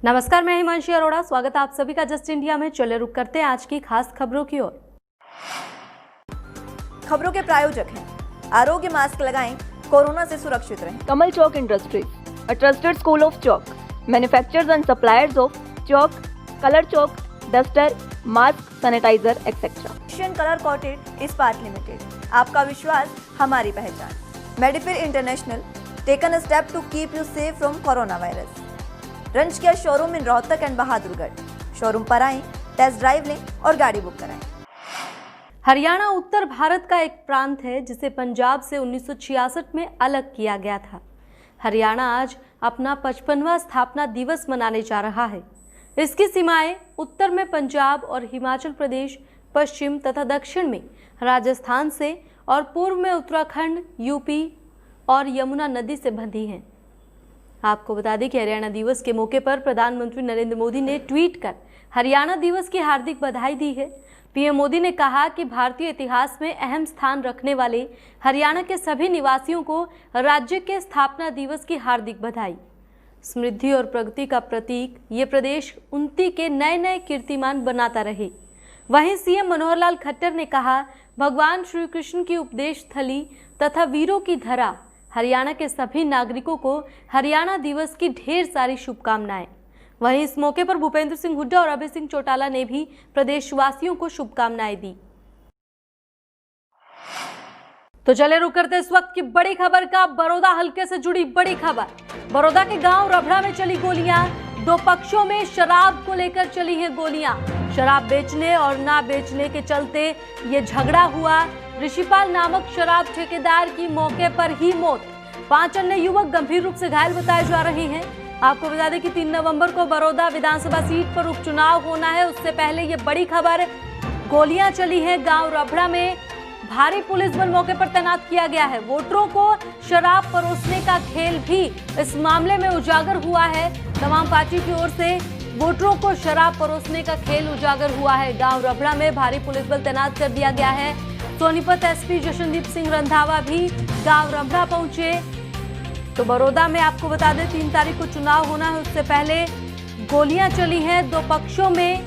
नमस्कार, मैं हिमांशी अरोड़ा। स्वागत है आप सभी का जस्ट इंडिया में। चले रुक करते हैं आज की खास खबरों की ओर। खबरों के प्रायोजक हैं आरोग्य मास्क लगाएं, कोरोना से सुरक्षित रहें। Kamal Chalk Industries, a trusted school of chalk, manufacturers and suppliers of chalk, color chalk, duster, mask, sanitizer, etc. Asian colour coated Ispat limited, आपका विश्वास हमारी पहचान। मेडिफिर international, taken a step to keep you safe from corona virus. रंच किया showroom in Rohtak and Bahadurgarh. Showroom पर आएं, test drive लें और गाड़ी बुक कराएं। हरियाणा उत्तर भारत का एक प्रांत है जिसे पंजाब से 1966 में अलग किया गया था। हरियाणा आज अपना 55वां स्थापना दिवस मनाने जा रहा है। इसकी सीमाएं उत्तर में पंजाब और हिमाचल प्रदेश, पश्चिम तथा दक्षिण में राजस्थान से और पूर्व में उत्तराखंड, यूपी और यमुना नदी से बंधी हैं। आपको बता दें कि हरियाणा दिवस के मौके पर प्रधानमंत्री नरेंद्र मोदी ने ट्वीट कर हरियाणा दिवस की हार्दिक बधाई दी है। पीएम मोदी ने कहा कि भारतीय इतिहास में अहम स्थान रखने वाले हरियाणा के सभी निवासियों को राज्य के स्थापना दिवस की हार्दिक बधाई। समृद्धि और प्रगति का प्रतीक ये प्रदेश उन्नति के नए नए कीर्तिमान बनाता रहे। वहीं सीएम मनोहर लाल खट्टर ने कहा, भगवान श्री कृष्ण की उपदेश स्थली तथा वीरों की धरा हरियाणा के सभी नागरिकों को हरियाणा दिवस की ढेर सारी शुभकामनाएं। वहीं इस मौके पर भूपेंद्र सिंह हुड्डा और अभय सिंह चौटाला ने भी प्रदेशवासियों को शुभकामनाएं दी। तो चले रुक करते इस वक्त की बड़ी खबर का। बड़ौदा हलके से जुड़ी बड़ी खबर। बड़ौदा के गांव रबड़ा में चली गोलियां। दो पक्षों में शराब को लेकर चली हैं गोलियां। शराब बेचने और ना बेचने के चलते ये झगड़ा हुआ। ऋषिपाल नामक शराब ठेकेदार की मौके पर ही मौत। 5 अन्य युवक गंभीर रूप से घायल बताए जा रहे हैं। आपको बता दें कि 3 नवंबर को बड़ौदा विधानसभा सीट पर उपचुनाव होना है। उससे पहले ये बड़ी खबर, गोलियां चली हैं गांव रबड़ा में। भारी पुलिस बल मौके पर तैनात किया गया है। वोटरों को शराब परोसने का खेल भी इस मामले में उजागर हुआ है। तमाम पार्टी की ओर से वोटरों को शराब परोसने का खेल उजागर हुआ है। गांव रबड़ा में भारी पुलिस बल तैनात कर दिया गया है। सोनीपत एसपी जशनदीप सिंह रंधावा भी गांव रबड़ा पहुंचे। तो बड़ौदा में आपको बता दें 3 तारीख को चुनाव होना है। उससे पहले गोलियां चली हैं। दो पक्षों में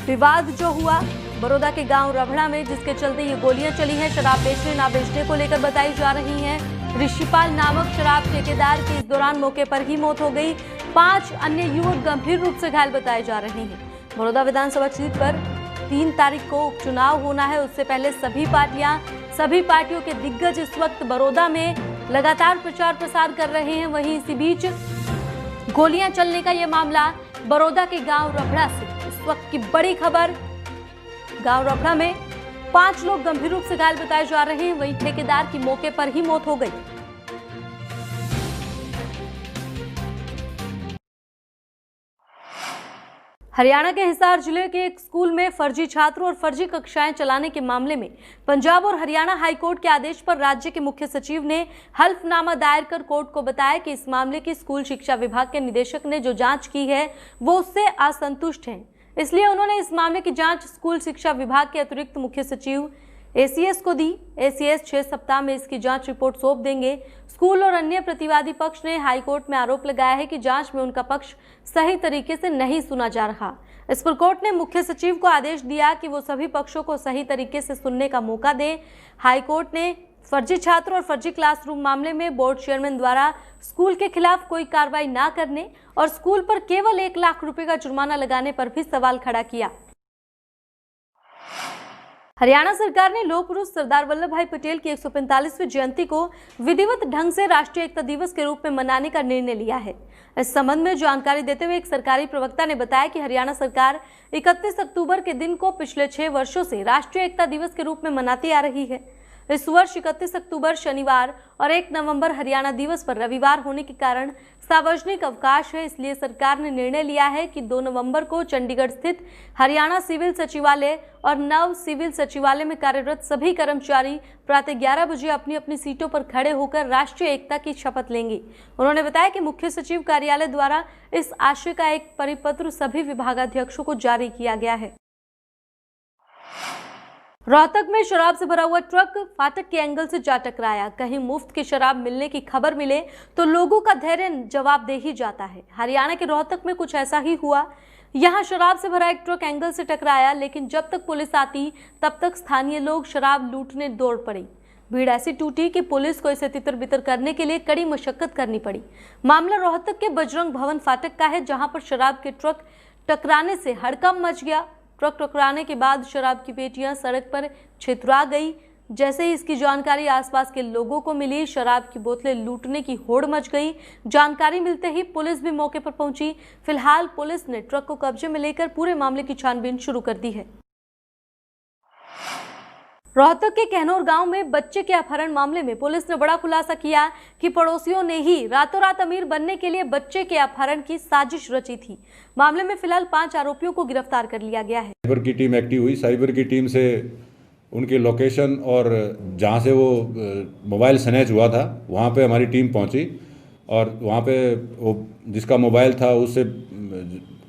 विवाद जो हुआ बड़ौदा के गांव रबड़ा में, जिसके चलते ये गोलियां चली हैं। शराब बेचने ना बेचने को लेकर बताई जा रही हैं। ऋषिपाल नामक शराब ठेकेदार की इस दौरान मौके पर ही मौत हो गई। 5 अन्य युवक गंभीर रूप से घायल बताए जा रहे हैं। बड़ौदा विधानसभा सीट पर 3 तारीख को उपचुनाव होना है। उससे पहले सभी पार्टियों के दिग्गज इस वक्त बड़ौदा में लगातार प्रचार प्रसार कर रहे हैं। वहीं इसी बीच गोलियां चलने का यह मामला बड़ौदा के गांव रबड़ा से इस वक्त की बड़ी खबर। गांव रबड़ा में 5 लोग गंभीर रूप से घायल बताए जा रहे हैं। वहीं ठेकेदार की मौके पर ही मौत हो गई। हरियाणा के हिसार जिले के एक स्कूल में फर्जी छात्रों और फर्जी कक्षाएं चलाने के मामले में पंजाब और हरियाणा हाईकोर्ट के आदेश पर राज्य के मुख्य सचिव ने हल्फनामा दायर कर कोर्ट को बताया कि इस मामले की स्कूल शिक्षा विभाग के निदेशक ने जो जांच की है वो उससे असंतुष्ट हैं। इसलिए उन्होंने इस मामले की जांच स्कूल शिक्षा विभाग के अतिरिक्त मुख्य सचिव एसीएस को दी। एसीएस 6 सप्ताह में इसकी जांच रिपोर्ट सौंप देंगे। स्कूल और अन्य प्रतिवादी पक्ष ने हाईकोर्ट में आरोप लगाया है कि जांच में उनका पक्ष सही तरीके से नहीं सुना जा रहा। इस पर कोर्ट ने मुख्य सचिव को आदेश दिया कि वो सभी पक्षों को सही तरीके से सुनने का मौका दें। हाईकोर्ट ने फर्जी छात्र और फर्जी क्लासरूम मामले में बोर्ड चेयरमैन द्वारा स्कूल के खिलाफ कोई कार्रवाई न करने और स्कूल पर केवल 1 लाख रुपए का जुर्माना लगाने पर भी सवाल खड़ा किया। हरियाणा सरकार ने लौह पुरुष सरदार वल्लभ भाई पटेल की 145वीं जयंती को विधिवत ढंग से राष्ट्रीय एकता दिवस के रूप में मनाने का निर्णय लिया है। इस संबंध में जानकारी देते हुए एक सरकारी प्रवक्ता ने बताया कि हरियाणा सरकार 31 अक्टूबर के दिन को पिछले 6 वर्षों से राष्ट्रीय एकता दिवस के रूप में मनाती आ रही है। इस वर्ष 31 अक्टूबर शनिवार और 1 नवंबर हरियाणा दिवस पर रविवार होने के कारण सार्वजनिक अवकाश है। इसलिए सरकार ने निर्णय लिया है कि 2 नवंबर को चंडीगढ़ स्थित हरियाणा सिविल सचिवालय और नव सिविल सचिवालय में कार्यरत सभी कर्मचारी प्रातः 11 बजे अपनी अपनी सीटों पर खड़े होकर राष्ट्रीय एकता की शपथ लेंगे। उन्होंने बताया कि मुख्य सचिव कार्यालय द्वारा इस आशय का एक परिपत्र सभी विभागाध्यक्षों को जारी किया गया है। रोहतक में शराब से भरा हुआ ट्रक फाटक के एंगल से जा टकराया। कहीं मुफ्त की शराब मिलने की खबर मिले तो लोगों का धैर्य जवाब दे ही जाता है। हरियाणा के रोहतक में कुछ ऐसा ही हुआ। यहां शराब से भरा एक ट्रक एंगल से टकराया, लेकिन जब तक पुलिस आती तब तक स्थानीय लोग शराब लूटने दौड़ पड़े। भीड़ ऐसी टूटी कि पुलिस को इसे तितर बितर करने के लिए कड़ी मशक्कत करनी पड़ी। मामला रोहतक के बजरंग भवन फाटक का है, जहां पर शराब के ट्रक टकराने से हड़कंप मच गया। ट्रक टकराने के बाद शराब की पेटियां सड़क पर छितरा गई। जैसे ही इसकी जानकारी आसपास के लोगों को मिली, शराब की बोतलें लूटने की होड़ मच गई। जानकारी मिलते ही पुलिस भी मौके पर पहुंची। फिलहाल पुलिस ने ट्रक को कब्जे में लेकर पूरे मामले की छानबीन शुरू कर दी है। रोहतक के कहनौर गांव में बच्चे के अपहरण मामले में पुलिस ने बड़ा खुलासा किया कि पड़ोसियों ने ही रातों रात अमीर बनने के लिए बच्चे के अपहरण की साजिश रची थी। मामले में फिलहाल 5 आरोपियों को गिरफ्तार कर लिया गया है। साइबर की टीम एक्टिव हुई। साइबर की टीम से उनकी लोकेशन और जहां से वो मोबाइल स्नैच हुआ था वहां पे हमारी टीम पहुंची और वहां पे वो जिसका मोबाइल था उससे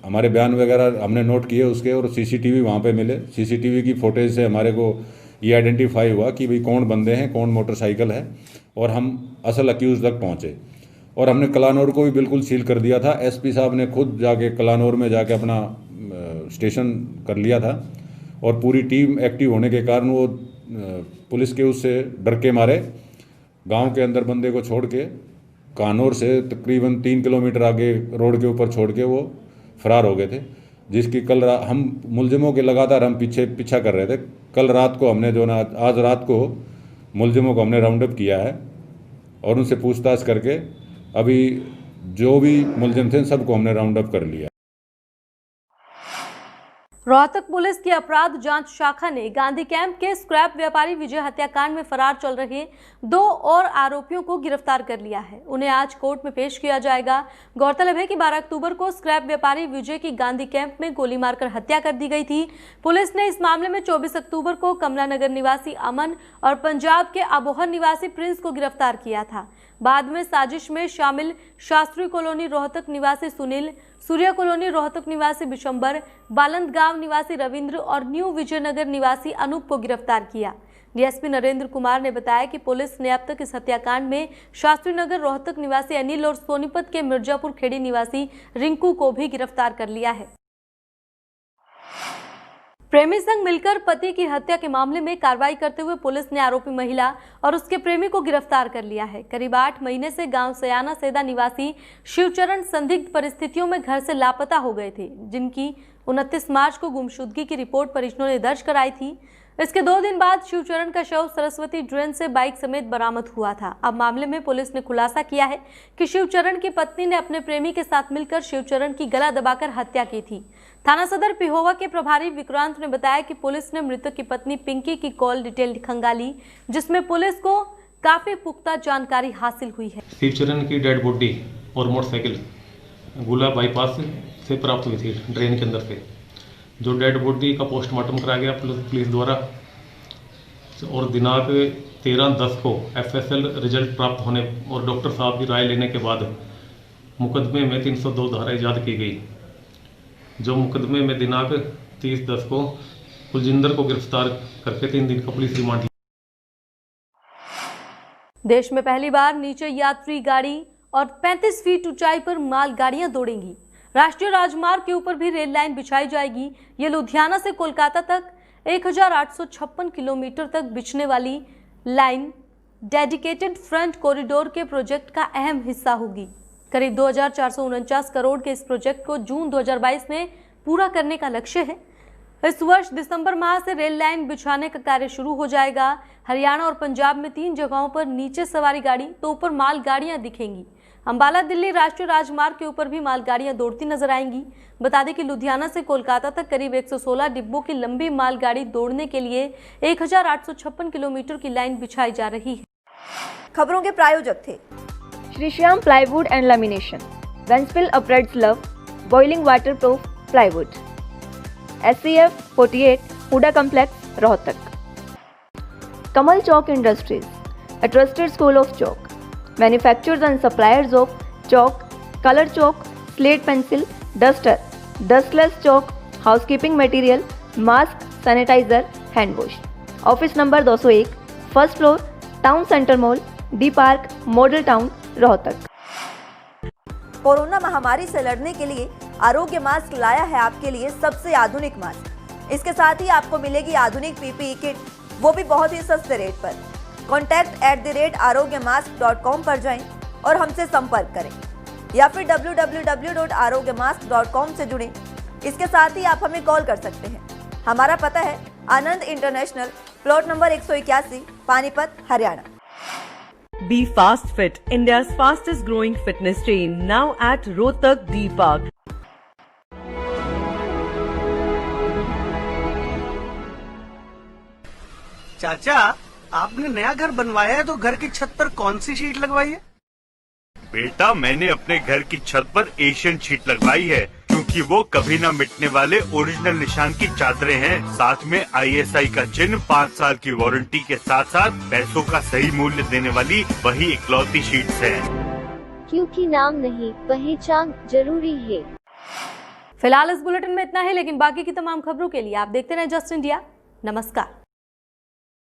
हमारे बयान वगैरह हमने नोट किए उसके, और सीसीटीवी वहां पे मिले। सीसीटीवी की फुटेज से हमारे को ये आइडेंटिफाई हुआ कि भाई कौन बंदे हैं, कौन मोटरसाइकिल है, और हम असल अक्यूज तक पहुंचे। और हमने कलानौर को भी बिल्कुल सील कर दिया था। एसपी साहब ने खुद जाके कलानौर में जाके अपना स्टेशन कर लिया था, और पूरी टीम एक्टिव होने के कारण वो पुलिस के उससे डर के मारे गांव के अंदर बंदे को छोड़ के कानौर से तकरीबन 3 किलोमीटर आगे रोड के ऊपर छोड़ के वो फरार हो गए थे। जिसकी कल हम मुलजिमों के लगातार हम पीछा कर रहे थे। कल रात को हमने आज रात को मुलजिमों को हमने राउंड अप किया है और उनसे पूछताछ करके अभी जो भी मुलजिम थे सबको हमने राउंड अप कर लिया। रोहतक पुलिस की अपराध जांच शाखा ने गांधी कैंप के स्क्रैप व्यापारी विजय हत्याकांड में फरार चल रहे 2 और आरोपियों को गिरफ्तार कर लिया है। उन्हें आज कोर्ट में पेश किया जाएगा। गौरतलब है कि 12 अक्टूबर को स्क्रैप व्यापारी विजय की गांधी कैंप में गोली मारकर हत्या कर दी गई थी। पुलिस ने इस मामले में 24 अक्टूबर को कमला नगर निवासी अमन और पंजाब के अबोहर निवासी प्रिंस को गिरफ्तार किया था। बाद में साजिश में शामिल शास्त्री कॉलोनी रोहतक निवासी सुनील, सूर्या कॉलोनी रोहतक निवासी बिशंबर, बालंद गांव निवासी रविंद्र और न्यू विजयनगर निवासी अनूप को गिरफ्तार किया। डीएसपी नरेंद्र कुमार ने बताया कि पुलिस ने अब तक इस हत्याकांड में शास्त्री नगर रोहतक निवासी अनिल और सोनीपत के मिर्जापुर खेड़ी निवासी रिंकू को भी गिरफ्तार कर लिया है। प्रेमी संग मिलकर पति की हत्या के मामले में कार्रवाई करते हुए पुलिस ने आरोपी महिला और उसके प्रेमी को गिरफ्तार कर लिया है। करीब 8 महीने से गांव सयाना सेदा निवासी शिवचरण संदिग्ध परिस्थितियों में घर से लापता हो गए थे, जिनकी 29 मार्च को गुमशुदगी की रिपोर्ट परिजनों ने दर्ज कराई थी। इसके 2 दिन बाद शिवचरण का शव सरस्वती ड्रेन से बाइक समेत बरामद हुआ था। अब मामले में पुलिस ने खुलासा किया है कि शिवचरण की पत्नी ने अपने प्रेमी के साथ मिलकर शिवचरण की गला दबाकर हत्या की थी। थाना सदर पिहोवा के प्रभारी विक्रांत ने बताया कि पुलिस ने मृतक की पत्नी पिंकी की कॉल डिटेल खंगाली, जिसमें पुलिस को काफी पुख्ता जानकारी हासिल हुई है। शिवचरण की डेड बॉडी और मोटरसाइकिल गुला बाईपास से प्राप्त हुई थी ड्रेन के अंदर से। जो डेड बॉडी का पोस्टमार्टम कराया गया पुलिस द्वारा, और दिनांक 13/10 को FSL रिजल्ट प्राप्त होने और डॉक्टर साहब की राय लेने के बाद मुकदमे में 302 धारा ईजाद की गई। जो मुकदमे में दिनांक 30/10 को कुलजिंदर को गिरफ्तार करके 3 दिन का पुलिस रिमांड लिया। देश में पहली बार नीचे यात्री गाड़ी और 35 फीट ऊंचाई पर माल गाड़ियां दौड़ेंगी। राष्ट्रीय राजमार्ग के ऊपर भी रेल लाइन बिछाई जाएगी। ये लुधियाना से कोलकाता तक 1856 किलोमीटर तक बिछने वाली लाइन डेडिकेटेड फ्रंट कॉरिडोर के प्रोजेक्ट का अहम हिस्सा होगी। करीब 2449 करोड़ के इस प्रोजेक्ट को जून 2022 में पूरा करने का लक्ष्य है। इस वर्ष दिसंबर माह से रेल लाइन बिछाने का कार्य शुरू हो जाएगा। हरियाणा और पंजाब में 3 जगहों पर नीचे सवारी गाड़ी तो ऊपर माल गाड़ियां दिखेंगी। अंबाला दिल्ली राष्ट्रीय राजमार्ग के ऊपर भी मालगाड़ियां दौड़ती नजर आएंगी। बता दें कि लुधियाना से कोलकाता तक करीब 116 डिब्बों की लंबी मालगाड़ी दौड़ने के लिए 1856 किलोमीटर की लाइन बिछाई जा रही है। खबरों के प्रायोजक थे Shri Shyam plywood and lamination, वेंसपिल अपरेड्स लव, boiling water proof plywood, SCF 48 HUDA complex Rohtak. Kamal Chowk industries, a trusted school of chalk, manufacturers and suppliers of chalk, color chalk, slate pencil, duster, dustless chalk, housekeeping material, mask, sanitizer, hand wash. Office number 201, first floor, town centre mall, D park, model town, Rohtak. Corona महामारी से लड़ने के लिए आरोग्य mask लाया है आपके लिए सबसे आधुनिक मास्क। इसके साथ ही आपको मिलेगी आधुनिक पीपीई किट, वो भी बहुत ही सस्ते रेट पर। contact@arogyamask.com पर जाएं और हमसे संपर्क करें या फिर www.arogyamask.com से जुड़ें। इसके साथ ही आप हमें कॉल कर सकते हैं। हमारा पता है Anand international, plot number 181, Panipat, Haryana. Be Fast Fit, India's fastest growing fitness chain, now at Rohtak D Park. चाचा, आपने नया घर बनवाया है तो घर की छत पर कौन सी शीट लगवाई है? बेटा, मैंने अपने घर की छत पर एशियन शीट लगवाई है क्योंकि वो कभी न मिटने वाले ओरिजिनल निशान की चादरें हैं। साथ में ISI का चिन्ह, 5 साल की वारंटी के साथ साथ पैसों का सही मूल्य देने वाली वही इकलौती शीट्स हैं। क्योंकि नाम नहीं, पहचान जरूरी है। फिलहाल इस बुलेटिन में इतना है, लेकिन बाकी की तमाम खबरों के लिए आप देखते रहें जस्ट इंडिया। नमस्कार।